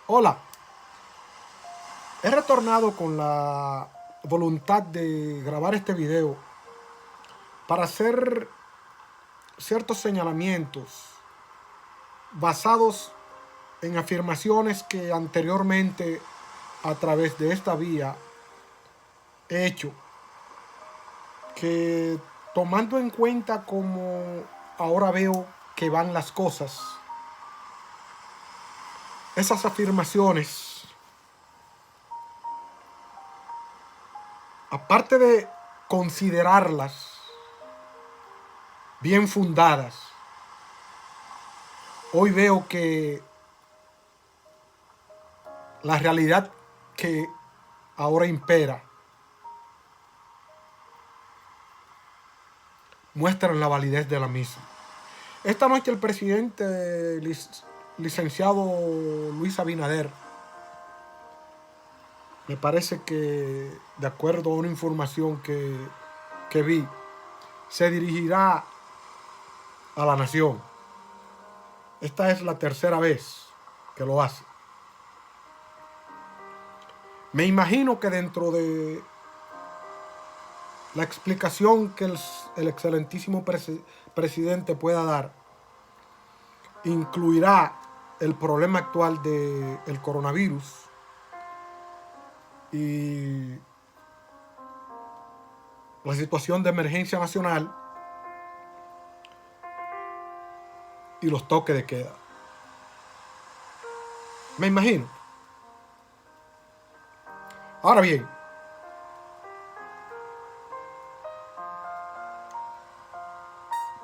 Hola, he retornado con la voluntad de grabar este video para hacer ciertos señalamientos basados en afirmaciones que anteriormente a través de esta vía he hecho, que tomando en cuenta como ahora veo que van las cosas, esas afirmaciones, aparte de considerarlas bien fundadas, hoy veo que la realidad que ahora impera muestra la validez de la misma. Esta noche el presidente licenciado Luis Abinader, me parece que de acuerdo a una información que vi, se dirigirá a la nación. Esta es la tercera vez que lo hace. Me imagino que dentro de la explicación que el excelentísimo presidente pueda dar, incluirá el problema actual del coronavirus y la situación de emergencia nacional y los toques de queda. Me imagino. Ahora bien,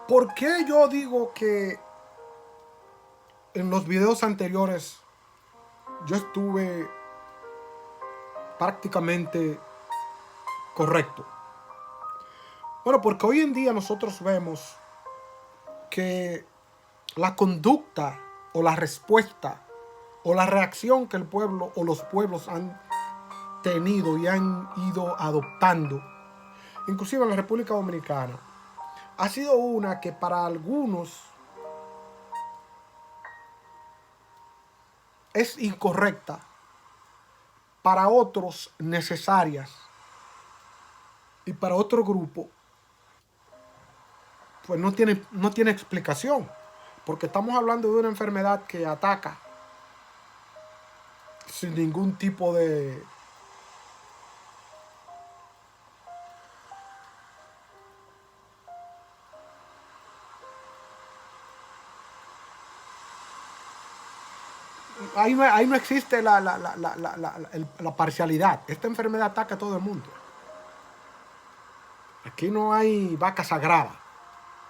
¿por qué yo digo que en los videos anteriores yo estuve prácticamente correcto? Bueno, porque hoy en día nosotros vemos que la conducta o la respuesta o la reacción que el pueblo o los pueblos han tenido y han ido adoptando, inclusive en la República Dominicana, ha sido una que para algunos es incorrecta, para otros necesarias y para otro grupo pues no tiene explicación, porque estamos hablando de una enfermedad que ataca sin ningún tipo de ahí no existe la parcialidad. Esta enfermedad ataca a todo el mundo. Aquí no hay vaca sagrada.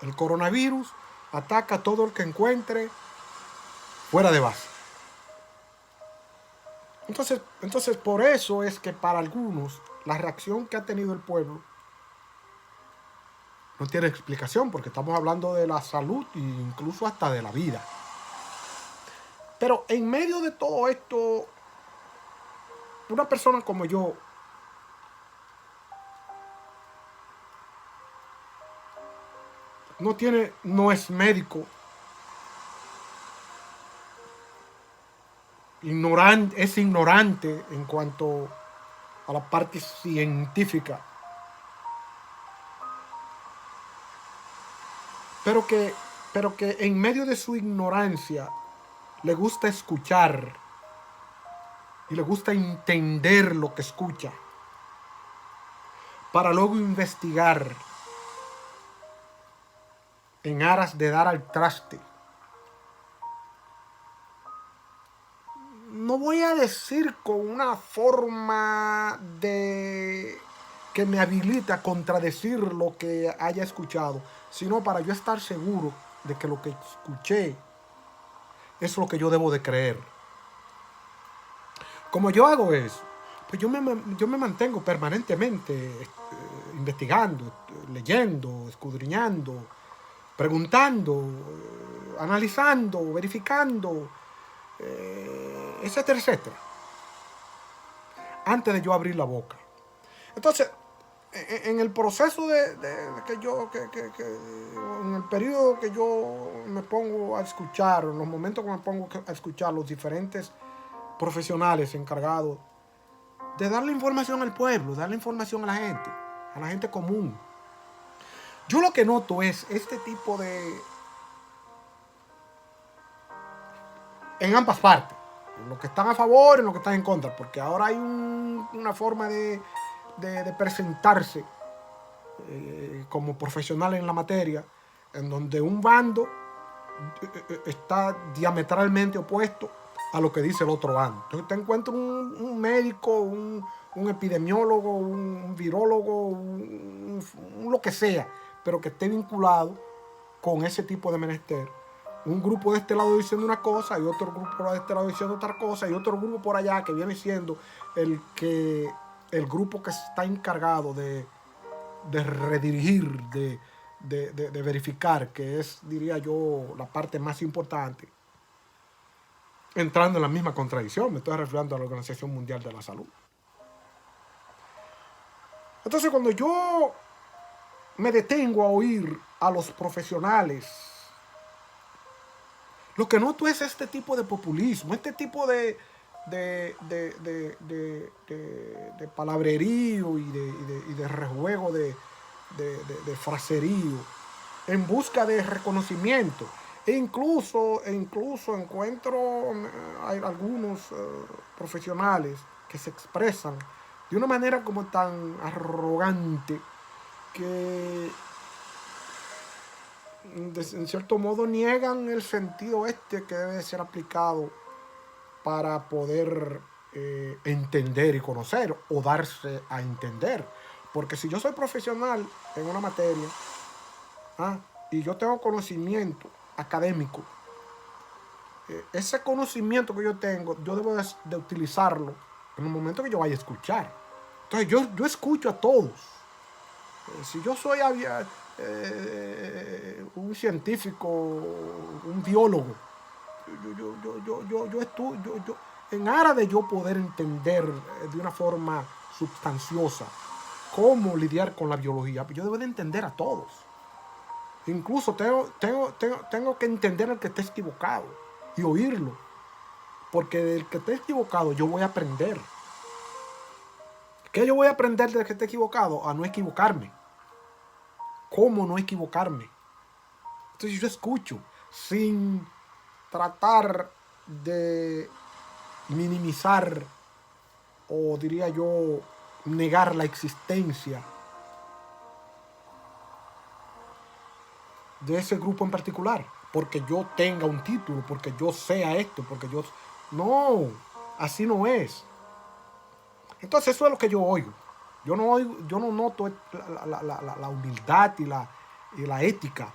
El coronavirus ataca a todo el que encuentre fuera de base. Entonces, por eso es que para algunos la reacción que ha tenido el pueblo no tiene explicación, porque estamos hablando de la salud e incluso hasta de la vida. Pero en medio de todo esto, una persona como yo, no es médico, es ignorante en cuanto a la parte científica, pero que, pero que en medio de su ignorancia le gusta escuchar y le gusta entender lo que escucha para luego investigar en aras de dar al traste. No voy a decir con una forma de que me habilita a contradecir lo que haya escuchado, sino para yo estar seguro de que lo que escuché es lo que yo debo de creer. Como yo hago eso, pues yo me mantengo permanentemente investigando, leyendo, escudriñando, preguntando, analizando, verificando, etcétera, etcétera, antes de yo abrir la boca. Entonces, en el proceso de que yo, en el periodo que yo me pongo a escuchar, en los momentos que me pongo a escuchar los diferentes profesionales encargados de darle información al pueblo, darle información a la gente común. Yo lo que noto es este tipo de... en ambas partes, en los que están a favor y en los que están en contra, porque ahora hay una forma de presentarse como profesional en la materia, en donde un bando está diametralmente opuesto a lo que dice el otro bando. Entonces te encuentras un médico, un epidemiólogo, un virólogo, un lo que sea, pero que esté vinculado con ese tipo de menester. Un grupo de este lado diciendo una cosa y otro grupo de este lado diciendo otra cosa y otro grupo por allá que viene siendo el grupo que está encargado de redirigir, de verificar, que es, diría yo, la parte más importante, entrando en la misma contradicción. Me estoy refiriendo a la Organización Mundial de la Salud. Entonces, cuando yo me detengo a oír a los profesionales, lo que noto es este tipo de populismo, este tipo de palabrerío y de rejuego de fraserío en busca de reconocimiento. E incluso encuentro hay algunos profesionales que se expresan de una manera como tan arrogante que en cierto modo niegan el sentido que debe ser aplicado para poder entender y conocer o darse a entender. Porque si yo soy profesional en una materia y yo tengo conocimiento académico, ese conocimiento que yo tengo, yo debo de utilizarlo en el momento que yo vaya a escuchar. Entonces yo escucho a todos. Si yo soy un científico, un biólogo, yo estudio, en aras de yo poder entender de una forma sustanciosa cómo lidiar con la biología, yo debo de entender a todos. Incluso tengo que entender al que esté equivocado y oírlo, porque del que esté equivocado yo voy a aprender. ¿Qué yo voy a aprender del que esté equivocado? A no equivocarme. ¿Cómo no equivocarme? Entonces yo escucho sin tratar de minimizar o diría yo negar la existencia de ese grupo en particular, porque yo tenga un título, porque yo sea esto, porque yo... No, así no es. Entonces eso es lo que yo oigo. Yo no noto la humildad y la ética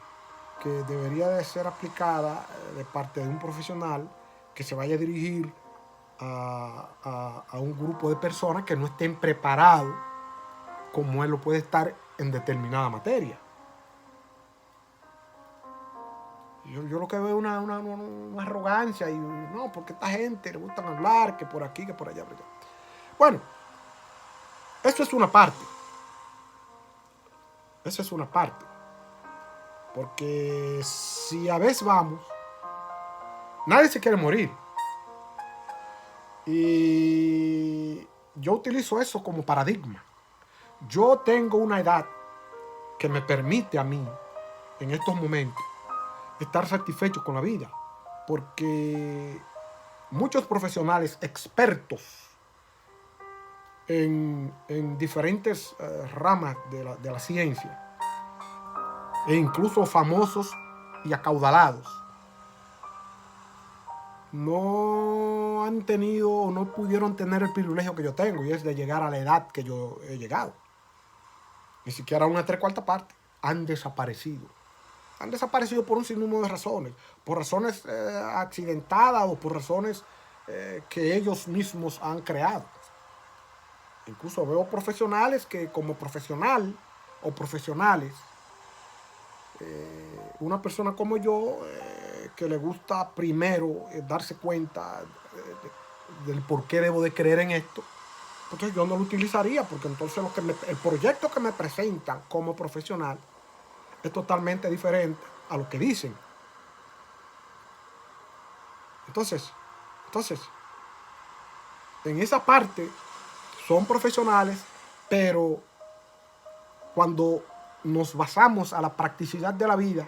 que debería de ser aplicada de parte de un profesional que se vaya a dirigir a un grupo de personas que no estén preparados como él lo puede estar en determinada materia. Yo lo que veo es una arrogancia y no, porque a esta gente le gusta hablar, que por aquí, que por allá. Bueno, eso es una parte. Esa es una parte. Porque si a veces vamos, nadie se quiere morir. Y yo utilizo eso como paradigma. Yo tengo una edad que me permite a mí, en estos momentos, estar satisfecho con la vida. Porque muchos profesionales expertos en diferentes ramas de la ciencia, e incluso famosos y acaudalados, no han tenido o no pudieron tener el privilegio que yo tengo, y es de llegar a la edad que yo he llegado. Ni siquiera una 3/4 parte. Han desaparecido. Han desaparecido por un sinnúmero de razones. Por razones accidentadas o por razones que ellos mismos han creado. Incluso veo profesionales que como profesional o profesionales, una persona como yo, que le gusta primero darse cuenta del por qué debo de creer en esto, entonces yo no lo utilizaría, porque entonces el proyecto que me presentan como profesional es totalmente diferente a lo que dicen. Entonces, En esa parte son profesionales, pero cuando nos basamos a la practicidad de la vida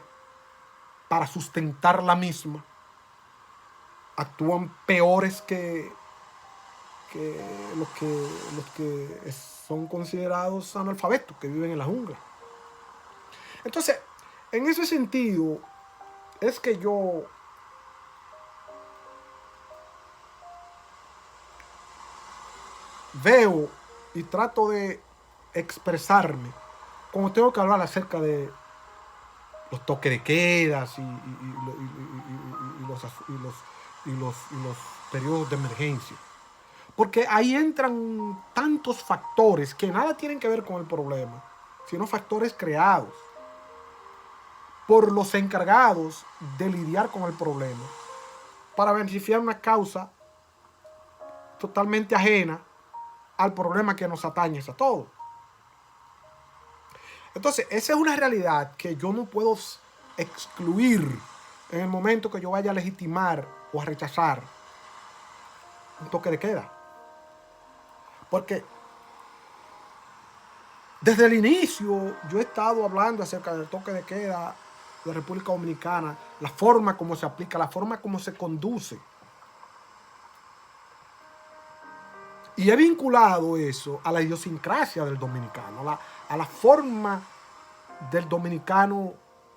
para sustentar la misma, actúan peores que los que son considerados analfabetos, que viven en la jungla. Entonces, en ese sentido, es que yo veo y trato de expresarme cuando tengo que hablar acerca de los toques de quedas y los periodos de emergencia. Porque ahí entran tantos factores que nada tienen que ver con el problema, sino factores creados por los encargados de lidiar con el problema para beneficiar una causa totalmente ajena al problema que nos atañe a todos. Entonces, esa es una realidad que yo no puedo excluir en el momento que yo vaya a legitimar o a rechazar un toque de queda. Porque desde el inicio yo he estado hablando acerca del toque de queda de República Dominicana, la forma como se aplica, la forma como se conduce. Y he vinculado eso a la idiosincrasia del dominicano, a la forma del dominicano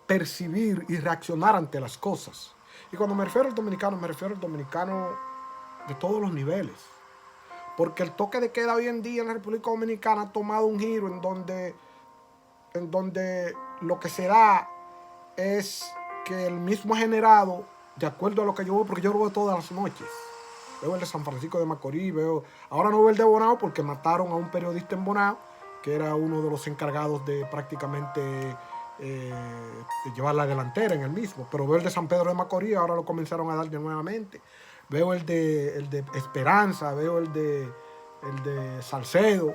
percibir y reaccionar ante las cosas. Y cuando me refiero al dominicano, me refiero al dominicano de todos los niveles. Porque el toque de queda hoy en día en la República Dominicana ha tomado un giro en donde lo que se da es que el mismo ha generado, de acuerdo a lo que yo veo, porque yo lo veo todas las noches. Veo el de San Francisco de Macorís, ahora no veo el de Bonao porque mataron a un periodista en Bonao, que era uno de los encargados de prácticamente de llevar la delantera en el mismo. Pero veo el de San Pedro de Macorís, ahora lo comenzaron a dar de nuevamente. Veo el de Esperanza, veo el de Salcedo,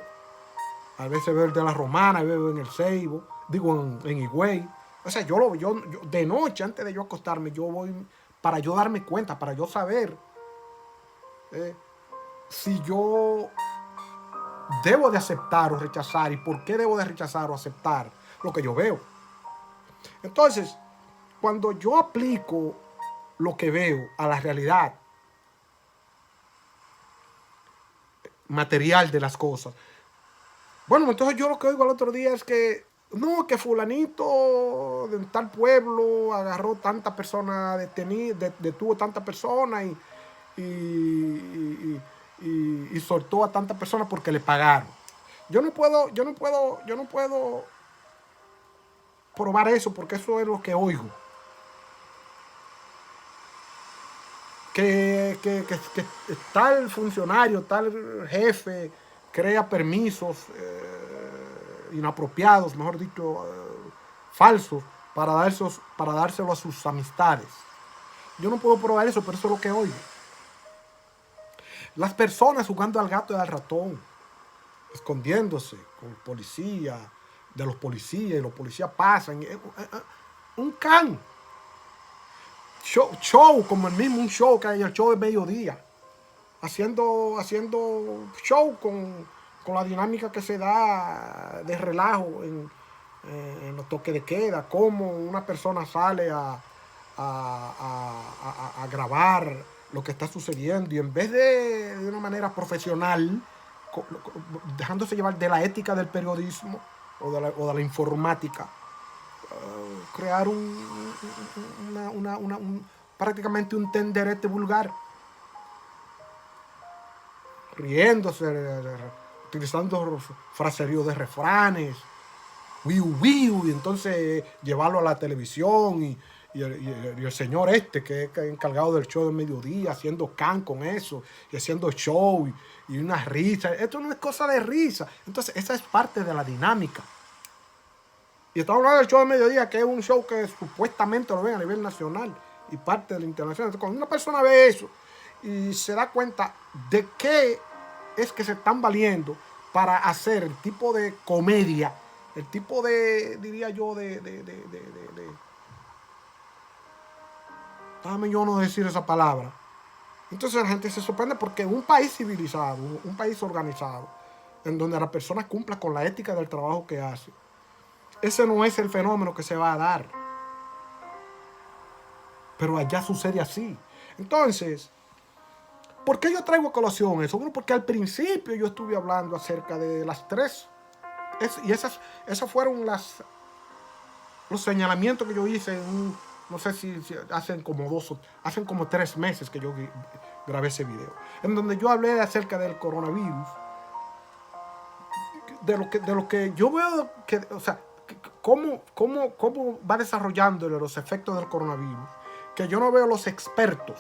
a veces veo el de La Romana, veo en el Ceibo, digo en Higüey. O sea, yo de noche, antes de yo acostarme, yo voy para yo darme cuenta, para yo saber si yo debo de aceptar o rechazar y por qué debo de rechazar o aceptar lo que yo veo. Entonces, cuando yo aplico lo que veo a la realidad material de las cosas, bueno, entonces yo lo que oigo al otro día es que no, que fulanito de tal pueblo agarró tanta persona detenida, detuvo tanta persona y soltó a tantas personas porque le pagaron. Yo no puedo probar eso porque eso es lo que oigo. Que tal funcionario, tal jefe crea permisos inapropiados, mejor dicho, falsos, para dárselo a sus amistades. Yo no puedo probar eso, pero eso es lo que oigo. Las personas jugando al gato y al ratón, escondiéndose con policía, de los policías, y los policías pasan. Un can. Show, como el mismo un show que hay, el show de mediodía. Haciendo show con la dinámica que se da de relajo en los toques de queda, cómo una persona sale a grabar lo que está sucediendo y en vez de una manera profesional, dejándose llevar de la ética del periodismo o de la informática, crear prácticamente un tenderete vulgar, riéndose, utilizando fraserío de refranes, y entonces llevarlo a la televisión y el señor que es encargado del show del mediodía, haciendo can con eso, y haciendo show y una risa. Esto no es cosa de risa. Entonces, esa es parte de la dinámica. Y estamos hablando del show del mediodía, que es un show que supuestamente lo ven a nivel nacional y parte del internacional. Entonces, cuando una persona ve eso y se da cuenta de qué es que se están valiendo para hacer el tipo de comedia, el tipo de, diría yo, déjame yo no decir esa palabra, Entonces la gente se sorprende porque un país civilizado, un país organizado, en donde la persona cumpla con la ética del trabajo que hace, ese no es el fenómeno que se va a dar. Pero allá sucede así. Entonces, ¿por qué yo traigo a colación eso? Bueno, porque al principio yo estuve hablando acerca de las tres. Y esas fueron los señalamientos que yo hice no sé si hacen como 3 meses que yo grabé ese video. En donde yo hablé acerca del coronavirus. De lo que yo veo, o sea, cómo va desarrollando los efectos del coronavirus. Que yo no veo los expertos,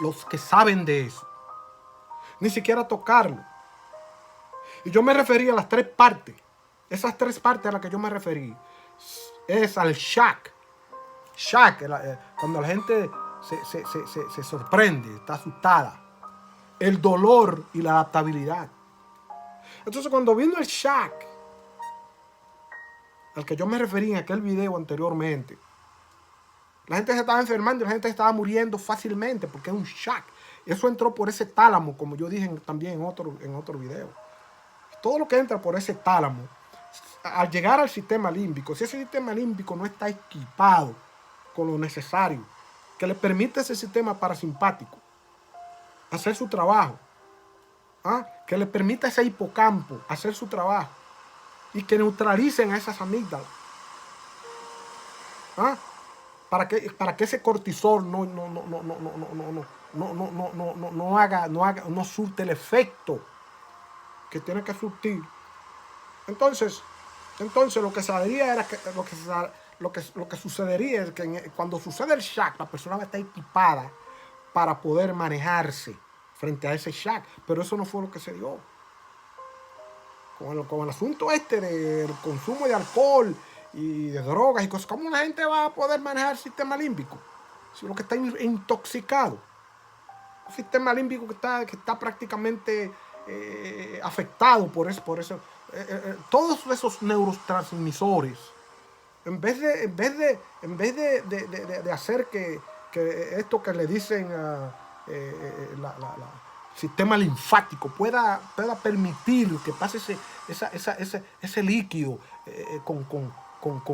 los que saben de eso, ni siquiera tocarlo. Y yo me referí a las 3 partes. Esas 3 partes a las que yo me referí es al shock. Shock, cuando la gente se sorprende, está asustada. El dolor y la adaptabilidad. Entonces, cuando vino el shock, al que yo me referí en aquel video anteriormente, la gente se estaba enfermando y la gente estaba muriendo fácilmente porque es un shock. Eso entró por ese tálamo, como yo dije también en otro video. Todo lo que entra por ese tálamo, al llegar al sistema límbico, si ese sistema límbico no está equipado con lo necesario, que le permite a ese sistema parasimpático hacer su trabajo, que le permita a ese hipocampo hacer su trabajo y que neutralicen a esas amígdalas, para que ese cortisol no surte el efecto que tiene que surtir. Entonces lo que sucedería era lo que sucedería es que cuando sucede el shock, la persona va a estar equipada para poder manejarse frente a ese shock, pero eso no fue lo que se dio. Con el asunto del consumo de alcohol y de drogas y cosas, ¿cómo la gente va a poder manejar el sistema límbico? Si lo que está intoxicado, un sistema límbico que está prácticamente afectado por eso. Todos esos neurotransmisores, en vez de hacer que esto que le dicen sistema linfático pueda permitir que pase ese líquido con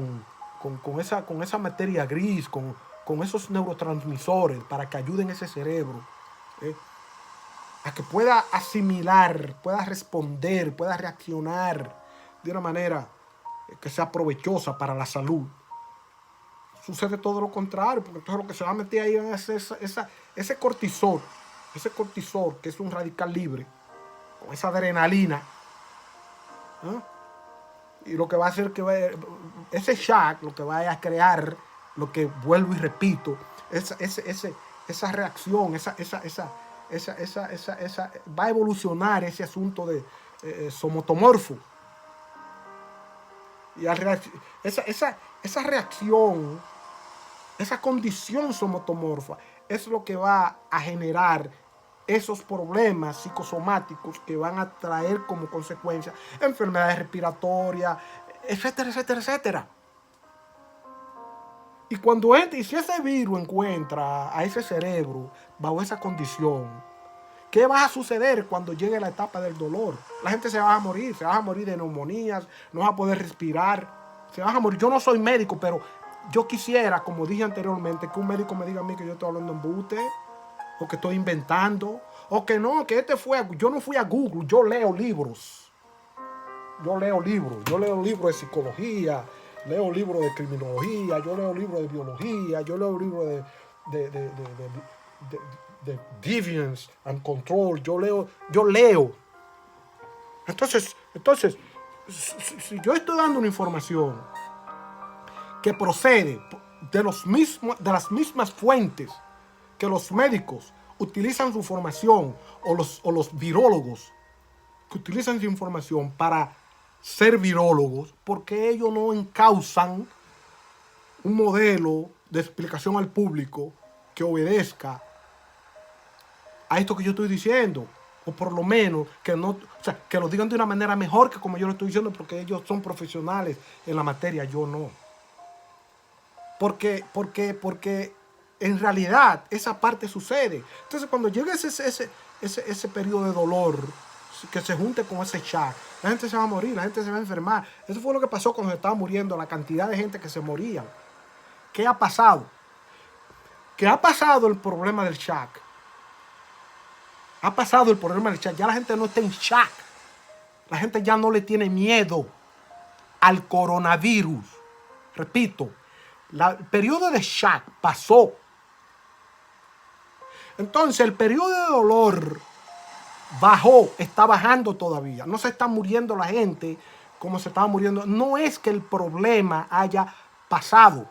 esa materia gris, con esos neurotransmisores, para que ayuden a ese cerebro a que pueda asimilar, pueda responder, pueda reaccionar de una manera que sea provechosa para la salud. Sucede todo lo contrario, porque entonces lo que se va a meter ahí es ese cortisol, que es un radical libre, con esa adrenalina, y lo que va a hacer ese shock, lo que va a crear, lo que vuelvo y repito, esa reacción, va a evolucionar ese asunto de somatomorfo. Y esa reacción, esa condición somatomorfa, es lo que va a generar esos problemas psicosomáticos que van a traer como consecuencia enfermedades respiratorias, etcétera, etcétera, etcétera. Y si ese virus encuentra a ese cerebro bajo esa condición, ¿qué va a suceder cuando llegue la etapa del dolor? La gente se va a morir de neumonías, no va a poder respirar, se va a morir. Yo no soy médico, pero yo quisiera, como dije anteriormente, que un médico me diga a mí que yo estoy hablando embuste, o que estoy inventando, o que no, que yo no fui a Google, yo leo libros. Yo leo libros de psicología, leo libros de criminología, yo leo libros de biología, yo leo libros de deviance and control, yo leo. Entonces, si yo estoy dando una información que procede de las mismas fuentes que los médicos utilizan su formación, o los virólogos que utilizan su información para ser virólogos, porque ellos no encausan un modelo de explicación al público que obedezca a esto que yo estoy diciendo, o por lo menos que lo digan de una manera mejor que como yo lo estoy diciendo, porque ellos son profesionales en la materia, yo no. Porque en realidad esa parte sucede. Entonces cuando llega ese periodo de dolor que se junte con ese shock, la gente se va a morir, la gente se va a enfermar. Eso fue lo que pasó cuando se estaba muriendo, la cantidad de gente que se moría. ¿Qué ha pasado? Que ha pasado el problema del shock. Ha pasado el problema del shock. Ya la gente no está en shock. La gente ya no le tiene miedo al coronavirus. Repito, el periodo de shock pasó. Entonces el periodo de dolor bajó, está bajando todavía. No se está muriendo la gente como se estaba muriendo. No es que el problema haya pasado.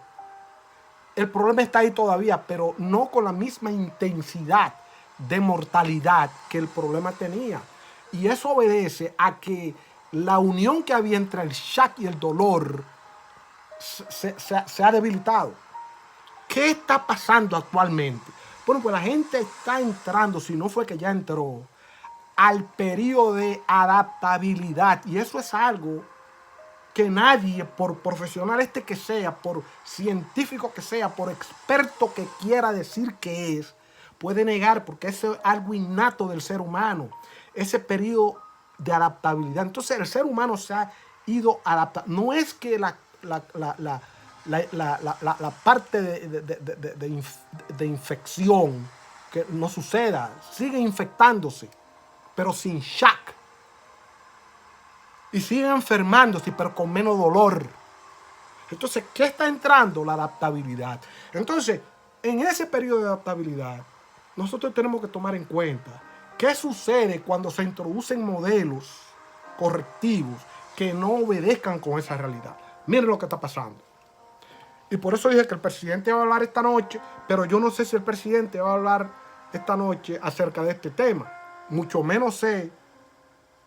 El problema está ahí todavía, pero no con la misma intensidad de mortalidad que el problema tenía. Y eso obedece a que la unión que había entre el shock y el dolor se ha debilitado. ¿Qué está pasando actualmente? Bueno, pues la gente está entrando, si no fue que ya entró, al periodo de adaptabilidad. Y eso es algo que nadie, por profesional que sea, por científico que sea, por experto que quiera decir que es, puede negar, porque eso es algo innato del ser humano, ese periodo de adaptabilidad. Entonces el ser humano se ha ido adaptando. No es que la parte de infección que no suceda, sigue infectándose, pero sin shock. Y sigue enfermándose, pero con menos dolor. Entonces, ¿qué está entrando? La adaptabilidad. Entonces, en ese periodo de adaptabilidad, nosotros tenemos que tomar en cuenta qué sucede cuando se introducen modelos correctivos que no obedezcan con esa realidad. Miren lo que está pasando. Y por eso dije que el presidente va a hablar esta noche, pero yo no sé si el presidente va a hablar esta noche acerca de este tema. Mucho menos sé,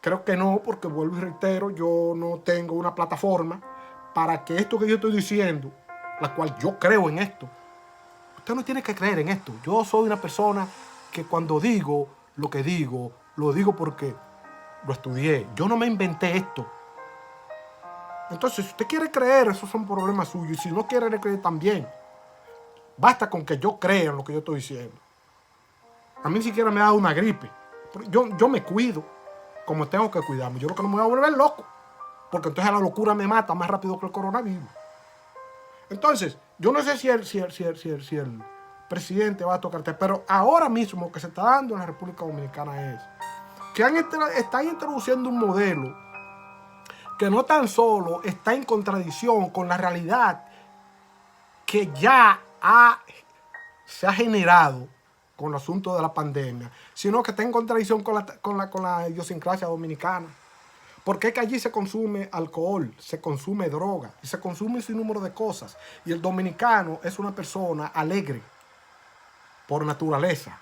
creo que no, porque vuelvo y reitero, yo no tengo una plataforma para que esto que yo estoy diciendo, la cual yo creo en esto, usted no tiene que creer en esto. Yo soy una persona que cuando digo lo que digo, lo digo porque lo estudié. Yo no me inventé esto. Entonces, si usted quiere creer, esos son problemas suyos. Y si no quiere creer también, basta con que yo crea en lo que yo estoy diciendo. A mí ni siquiera me ha dado una gripe. Yo me cuido como tengo que cuidarme. Yo lo que no me voy a volver loco, porque entonces la locura me mata más rápido que el coronavirus. Entonces, yo no sé si el presidente va a tocarte, pero ahora mismo lo que se está dando en la República Dominicana es que están introduciendo un modelo que no tan solo está en contradicción con la realidad que ya se ha generado con el asunto de la pandemia, sino que está en contradicción con la idiosincrasia dominicana. Porque es que allí se consume alcohol, se consume droga, y se consume un sinnúmero de cosas. Y el dominicano es una persona alegre por naturaleza.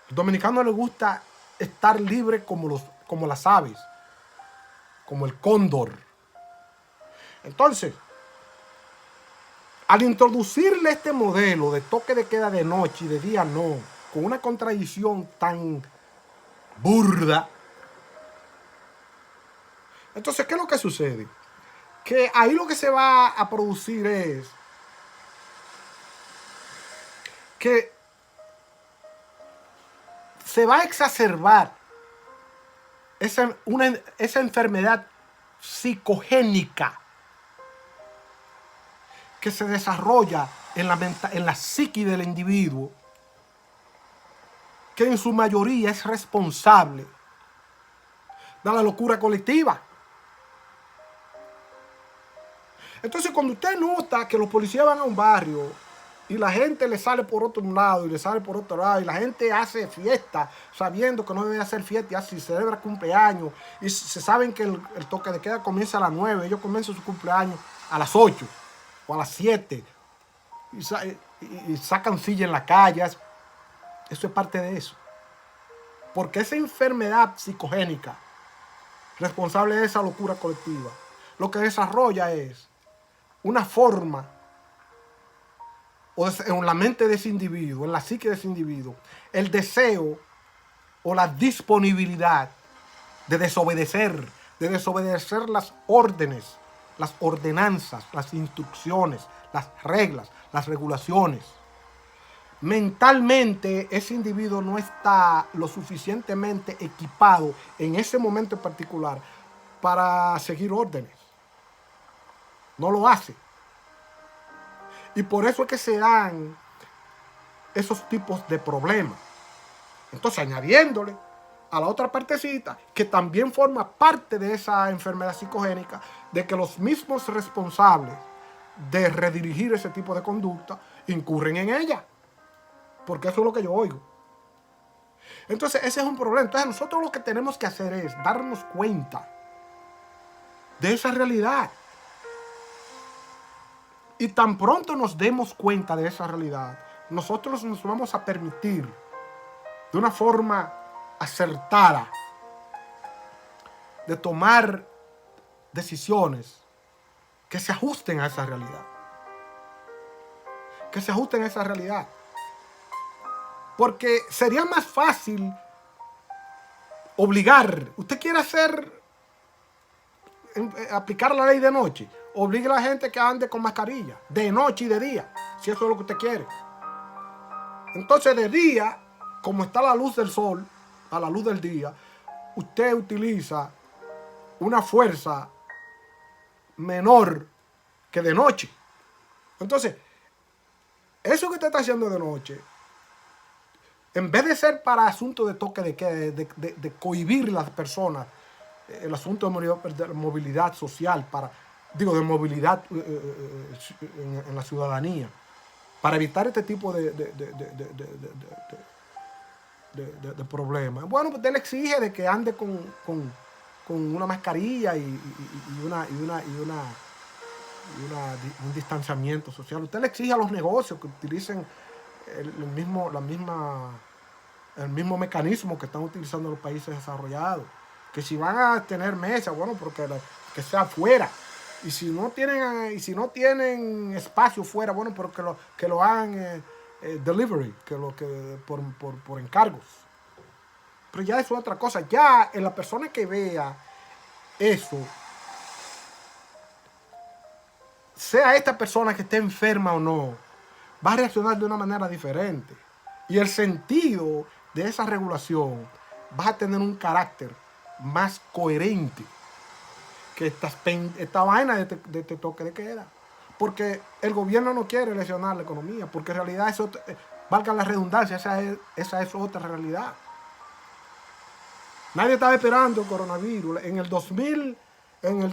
Al dominicano le gusta estar libre como las aves, como el cóndor. Entonces, al introducirle este modelo de toque de queda de noche y de día no, con una contradicción tan burda, entonces, ¿qué es lo que sucede? Que ahí lo que se va a producir es que se va a exacerbar esa enfermedad psicogénica que se desarrolla en la psique del individuo, que en su mayoría es responsable de la locura colectiva. Entonces, cuando usted nota que los policías van a un barrio y la gente le sale por otro lado y le sale por otro lado y la gente hace fiesta sabiendo que no debe hacer fiesta y así celebra cumpleaños y se saben que el toque de queda comienza a las 9, ellos comienzan su cumpleaños a las 8 o a las 7 y sacan silla en la calle. Eso es parte de eso. Porque esa enfermedad psicogénica responsable de esa locura colectiva, lo que desarrolla es una forma en la mente de ese individuo, en la psique de ese individuo, el deseo o la disponibilidad de desobedecer las órdenes, las ordenanzas, las instrucciones, las reglas, las regulaciones. Mentalmente ese individuo no está lo suficientemente equipado en ese momento en particular para seguir órdenes. No lo hace. Y por eso es que se dan esos tipos de problemas. Entonces, añadiéndole a la otra partecita, que también forma parte de esa enfermedad psicogénica, de que los mismos responsables de redirigir ese tipo de conducta incurren en ella. Porque eso es lo que yo oigo. Entonces, ese es un problema. Entonces, nosotros lo que tenemos que hacer es darnos cuenta de esa realidad. Y tan pronto nos demos cuenta de esa realidad, nosotros nos vamos a permitir de una forma acertada de tomar decisiones que se ajusten a esa realidad. Que se ajusten a esa realidad. Porque sería más fácil obligar. Usted quiere aplicar la ley de noche. Obligue a la gente que ande con mascarilla. De noche y de día. Si eso es lo que usted quiere. Entonces de día, como está la luz del sol, a la luz del día, usted utiliza una fuerza menor que de noche. Entonces, eso que usted está haciendo de noche, en vez de ser para asunto de toque de cohibir las personas, el asunto de movilidad social, de movilidad en la ciudadanía, para evitar este tipo de problemas. Bueno, pues usted le exige de que ande con una mascarilla y un distanciamiento social. Usted le exige a los negocios que utilicen el mismo mecanismo que están utilizando los países desarrollados. Que si van a tener mesas, bueno, porque que sea afuera. Y si no tienen espacio fuera, bueno, pero que lo hagan delivery, por encargos. Pero ya eso es otra cosa. Ya en la persona que vea eso, sea esta persona que esté enferma o no, va a reaccionar de una manera diferente. Y el sentido de esa regulación va a tener un carácter más coherente que esta vaina de este toque de queda. Porque el gobierno no quiere lesionar la economía, porque en realidad eso, valga la redundancia, esa es otra realidad. Nadie estaba esperando el coronavirus. En el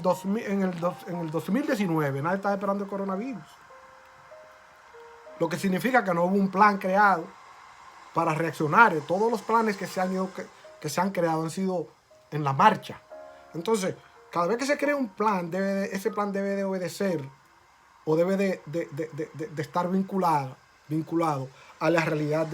2019 nadie estaba esperando el coronavirus. Lo que significa que no hubo un plan creado para reaccionar. Todos los planes que se han creado han sido en la marcha. Entonces, cada vez que se crea un plan, ese plan debe de obedecer o debe de estar vinculado a la realidad